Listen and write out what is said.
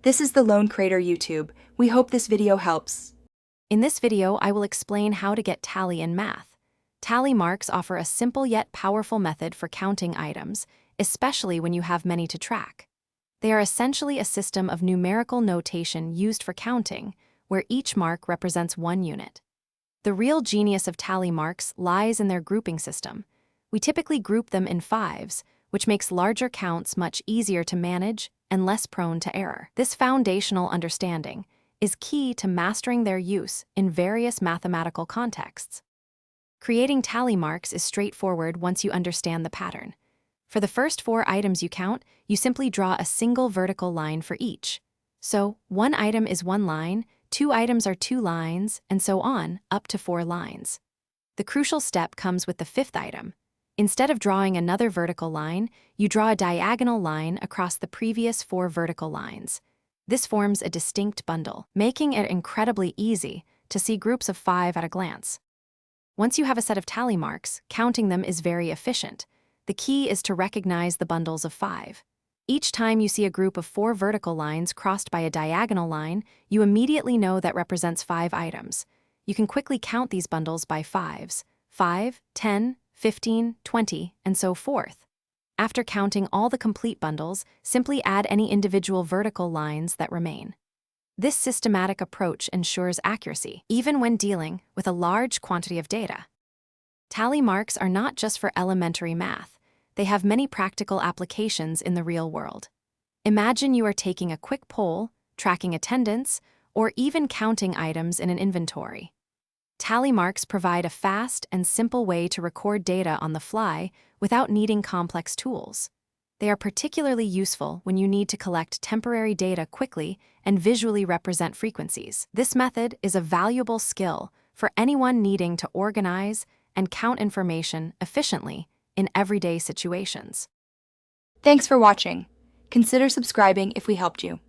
This is the Lone Crater YouTube. We hope this video helps. In this video, I will explain how to get tally in math. Tally marks offer a simple yet powerful method for counting items, especially when you have many to track. They are essentially a system of numerical notation used for counting, where each mark represents one unit. The real genius of tally marks lies in their grouping system. We typically group them in fives, which makes larger counts much easier to manage and less prone to error. This foundational understanding is key to mastering their use in various mathematical contexts. Creating tally marks is straightforward once you understand the pattern. For the first 4 items you count, you simply draw a single vertical line for each. So, 1 item is 1 line, 2 items are 2 lines, and so on, up to 4 lines. The crucial step comes with the 5th item. Instead of drawing another vertical line, you draw a diagonal line across the previous 4 vertical lines. This forms a distinct bundle, making it incredibly easy to see groups of 5 at a glance. Once you have a set of tally marks, counting them is very efficient. The key is to recognize the bundles of 5. Each time you see a group of 4 vertical lines crossed by a diagonal line, you immediately know that represents 5 items. You can quickly count these bundles by fives: 5, 10, 15, 20, and so forth. After counting all the complete bundles, simply add any individual vertical lines that remain. This systematic approach ensures accuracy, even when dealing with a large quantity of data. Tally marks are not just for elementary math. They have many practical applications in the real world. Imagine you are taking a quick poll, tracking attendance, or even counting items in an inventory. Tally marks provide a fast and simple way to record data on the fly without needing complex tools. They are particularly useful when you need to collect temporary data quickly and visually represent frequencies. This method is a valuable skill for anyone needing to organize and count information efficiently in everyday situations. Thanks for watching. Consider subscribing if we helped you.